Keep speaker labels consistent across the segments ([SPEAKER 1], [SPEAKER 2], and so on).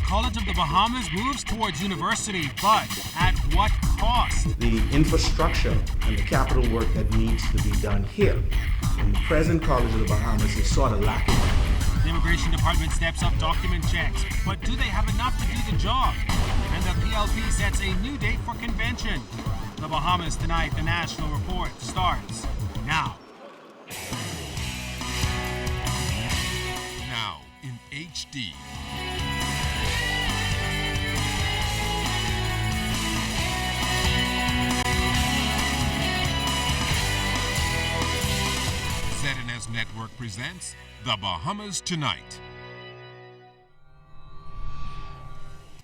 [SPEAKER 1] College of the Bahamas moves towards university, but at what cost?
[SPEAKER 2] The infrastructure and the capital work that needs to be done here in the present College of the Bahamas is sort of lacking.
[SPEAKER 1] The Immigration Department steps up document checks, but do they have enough to do the job? And the PLP sets a new date for convention. The Bahamas Tonight, the National Report starts now.
[SPEAKER 3] Now in HD. ZNS Network presents The Bahamas Tonight.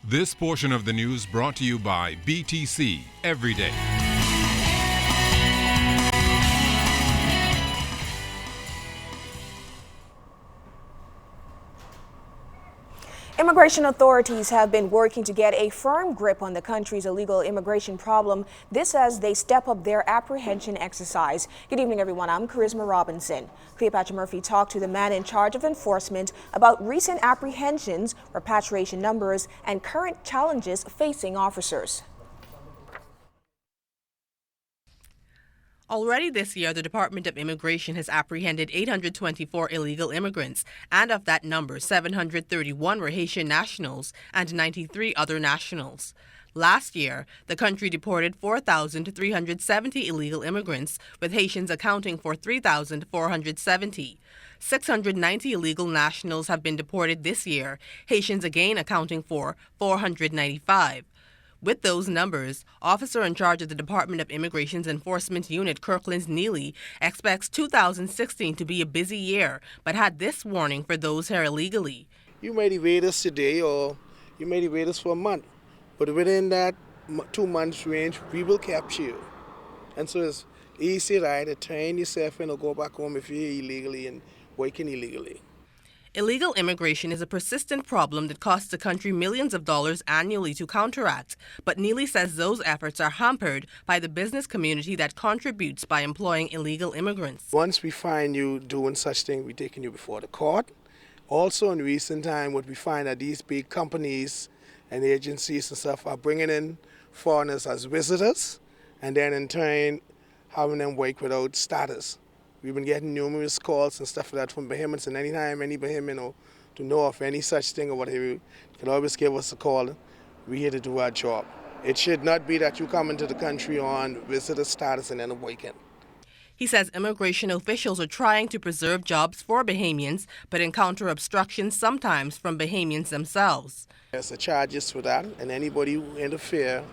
[SPEAKER 3] This portion of the news brought to you by BTC Every Day.
[SPEAKER 4] Immigration authorities have been working to get a firm grip on the country's illegal immigration problem. This as they step up their apprehension exercise. Good evening, everyone. I'm Charisma Robinson. Cleopatra Murphy talked to the man in charge of enforcement about recent apprehensions, repatriation numbers, and current challenges facing officers.
[SPEAKER 5] Already this year, the Department of Immigration has apprehended 824 illegal immigrants, and of that number, 731 were Haitian nationals and 93 other nationals. Last year, the country deported 4,370 illegal immigrants, with Haitians accounting for 3,470. 690 illegal nationals have been deported this year, Haitians again accounting for 495. With those numbers, officer in charge of the Department of Immigration's Enforcement Unit, Kirkland Neely, expects 2016 to be a busy year, but had this warning for those here illegally.
[SPEAKER 6] You may evade us today or you may evade us for a month, but within that 2 months range, we will capture you. And so it's easy, right, to turn yourself in or go back home if you're here illegally and working illegally.
[SPEAKER 5] Illegal immigration is a persistent problem that costs the country millions of dollars annually to counteract, but Neely says those efforts are hampered by the business community that contributes by employing illegal immigrants.
[SPEAKER 6] Once we find you doing such things, we're taking you before the court. Also in recent time, what we find are these big companies and agencies and stuff are bringing in foreigners as visitors and then in turn having them work without status. We've been getting numerous calls and stuff like that from Bahamians, and anytime any Bahamian or to know of any such thing or whatever, you can always give us a call. We're here to do our job. It should not be that you come into the country on visitor status and then awaken.
[SPEAKER 5] He says immigration officials are trying to preserve jobs for Bahamians, but encounter obstructions sometimes from Bahamians themselves.
[SPEAKER 6] There's a charges for that, and anybody who interfere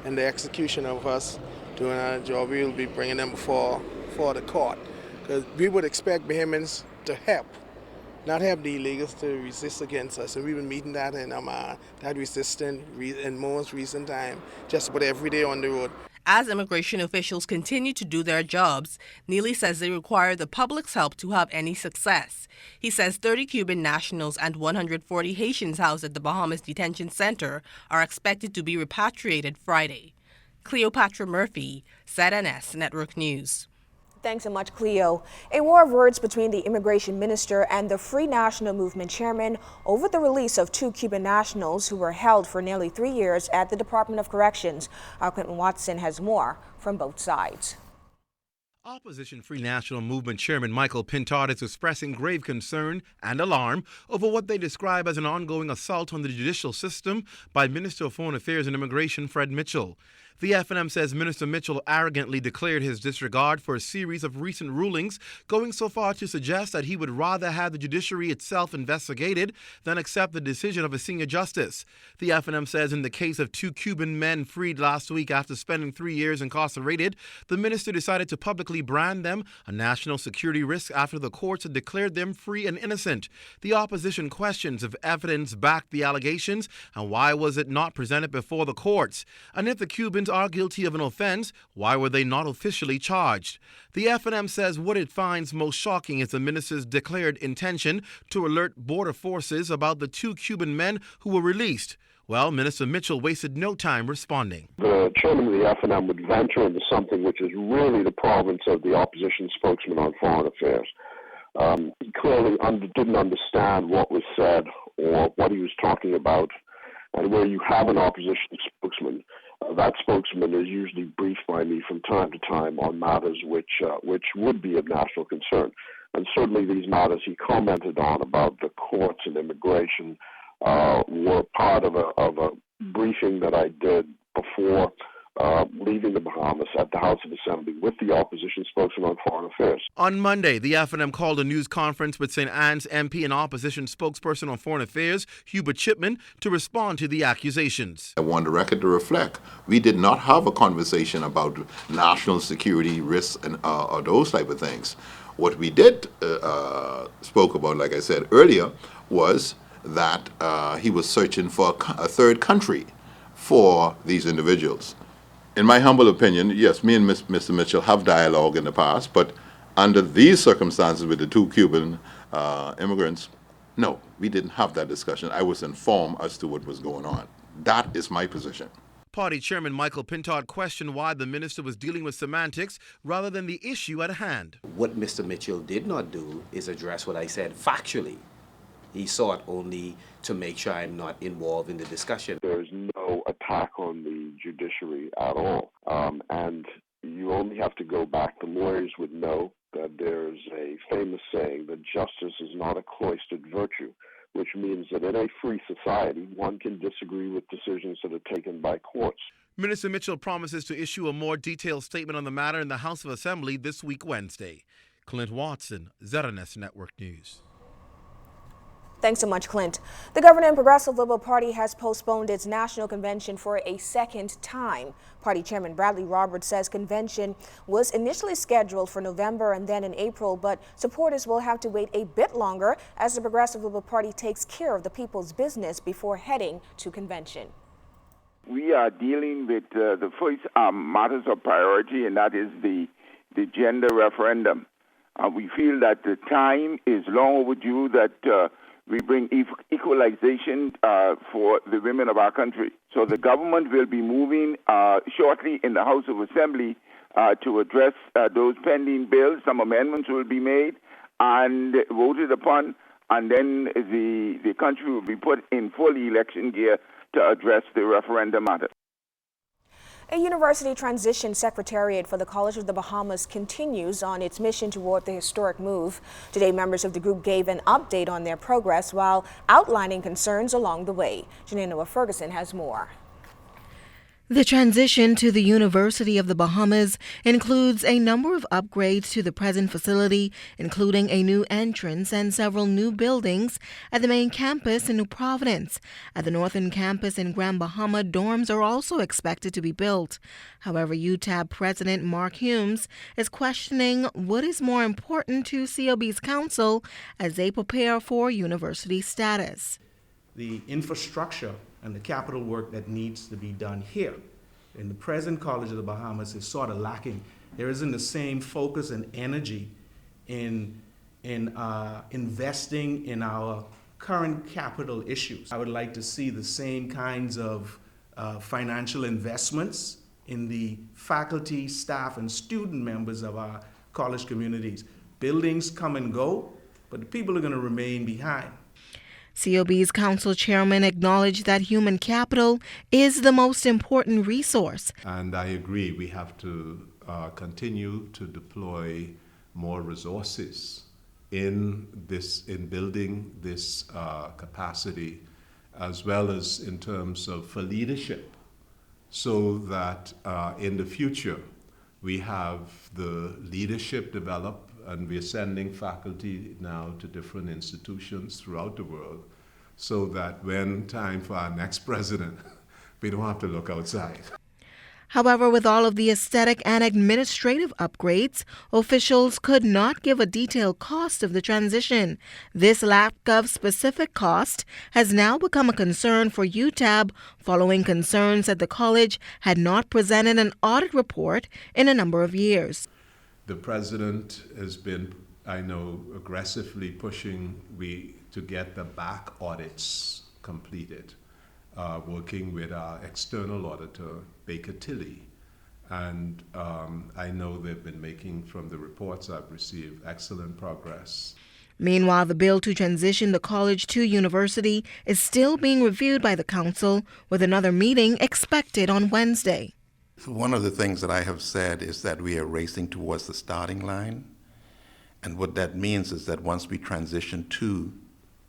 [SPEAKER 6] in the execution of us doing our job, we will be bringing them before the court. Because we would expect Bahamians to help, not have the illegals to resist against us. And we've been meeting that in that resistance in most recent time, just about every day on the road.
[SPEAKER 5] As immigration officials continue to do their jobs, Neely says they require the public's help to have any success. He says 30 Cuban nationals and 140 Haitians housed at the Bahamas Detention Center are expected to be repatriated Friday. Cleopatra Murphy, ZNS Network News.
[SPEAKER 4] Thanks so much, Cleo. A war of words between the immigration minister and the Free National Movement chairman over the release of 2 Cuban nationals who were held for nearly 3 years at the Department of Corrections. Our Clinton Watson has more from both sides.
[SPEAKER 7] Opposition Free National Movement Chairman Michael Pintard is expressing grave concern and alarm over what they describe as an ongoing assault on the judicial system by Minister of Foreign Affairs and Immigration Fred Mitchell. The FNM says Minister Mitchell arrogantly declared his disregard for a series of recent rulings, going so far to suggest that he would rather have the judiciary itself investigated than accept the decision of a senior justice. The FNM says in the case of 2 Cuban men freed last week after spending 3 years incarcerated, the minister decided to publicly brand them a national security risk after the courts had declared them free and innocent. The opposition questions if evidence backed the allegations and why was it not presented before the courts. And if the Cubans are guilty of an offense, why were they not officially charged? The FNM says what it finds most shocking is the minister's declared intention to alert border forces about the 2 Cuban men who were released. Well, Minister Mitchell wasted no time responding.
[SPEAKER 8] The chairman of the FNM would venture into something which is really the province of the opposition spokesman on foreign affairs. He clearly didn't understand what was said or what he was talking about. And where you have an opposition spokesman, that spokesman is usually briefed by me from time to time on matters which would be of national concern. And certainly these matters he commented on about the courts and immigration were part of a briefing that I did before leaving the Bahamas at the House of Assembly with the opposition spokesman on foreign affairs.
[SPEAKER 7] On Monday, the F&M called a news conference with St. Anne's MP and opposition spokesperson on foreign affairs, Hubert Chipman, to respond to the accusations.
[SPEAKER 9] I want the record to reflect we did not have a conversation about national security risks and or those type of things. What we did spoke about, like I said earlier, was that he was searching for a third country for these individuals. In my humble opinion, yes, me and Mr. Mitchell have dialogue in the past, but under these circumstances with the two Cuban immigrants, no, we didn't have that discussion. I was informed as to what was going on. That is my position.
[SPEAKER 7] Party Chairman Michael Pintard questioned why the minister was dealing with semantics rather than the issue at hand.
[SPEAKER 10] What Mr. Mitchell did not do is address what I said factually. He sought only to make sure I'm not involved in the discussion.
[SPEAKER 8] There's no attack on the judiciary at all. And you only have to go back. The lawyers would know that there's a famous saying that justice is not a cloistered virtue, which means that in a free society, one can disagree with decisions that are taken by courts.
[SPEAKER 7] Minister Mitchell promises to issue a more detailed statement on the matter in the House of Assembly this week, Wednesday. Clint Watson, ZNS Network News.
[SPEAKER 4] Thanks so much, Clint. The governing Progressive Liberal Party has postponed its national convention for a second time. Party Chairman Bradley Roberts says convention was initially scheduled for November and then in April, but supporters will have to wait a bit longer as the Progressive Liberal Party takes care of the people's business before heading to convention.
[SPEAKER 11] We are dealing with the first matters of priority, and that is the gender referendum. We feel that the time is long overdue that we bring equalization for the women of our country. So the government will be moving shortly in the House of Assembly to address those pending bills. Some amendments will be made and voted upon, and then the country will be put in full election gear to address the referendum matter.
[SPEAKER 4] A University Transition Secretariat for the College of the Bahamas continues on its mission toward the historic move. Today, members of the group gave an update on their progress while outlining concerns along the way. Janine Ferguson has more.
[SPEAKER 12] The transition to the University of the Bahamas includes a number of upgrades to the present facility, including a new entrance and several new buildings at the main campus in New Providence. At the northern campus in Grand Bahama, dorms are also expected to be built. However, UTAB President Mark Humes is questioning what is more important to COB's council as they prepare for university status.
[SPEAKER 2] The infrastructure and the capital work that needs to be done here in the present College of the Bahamas is sort of lacking. There isn't the same focus and energy in investing in our current capital issues. I would like to see the same kinds of financial investments in the faculty, staff, and student members of our college communities. Buildings come and go, but the people are going to remain behind.
[SPEAKER 12] COB's council chairman acknowledged that human capital is the most important resource.
[SPEAKER 13] And I agree, we have to continue to deploy more resources in building this capacity, as well as in terms of for leadership, so that in the future we have the leadership develop. And we're sending faculty now to different institutions throughout the world so that when time for our next president, we don't have to look outside.
[SPEAKER 12] However, with all of the aesthetic and administrative upgrades, officials could not give a detailed cost of the transition. This lack of specific cost has now become a concern for UTAB following concerns that the college had not presented an audit report in a number of years.
[SPEAKER 13] The president has been, I know, aggressively pushing to get the back audits completed, working with our external auditor, Baker Tilly. And I know they've been making, from the reports I've received, excellent progress.
[SPEAKER 12] Meanwhile, the bill to transition the college to university is still being reviewed by the council, with another meeting expected on Wednesday.
[SPEAKER 14] One of the things that I have said is that we are racing towards the starting line. And what that means is that once we transition to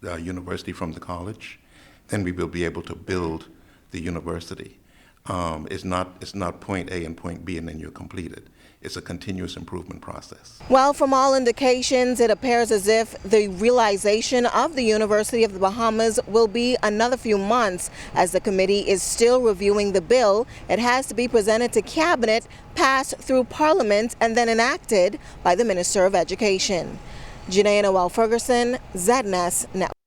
[SPEAKER 14] the university from the college, then we will be able to build the university. It's not point A and point B and then you're completed. It's a continuous improvement process.
[SPEAKER 12] Well, from all indications, it appears as if the realization of the University of the Bahamas will be another few months, as the committee is still reviewing the bill. It has to be presented to Cabinet, passed through Parliament, and then enacted by the Minister of Education. Janae Noel Ferguson, ZNS Network.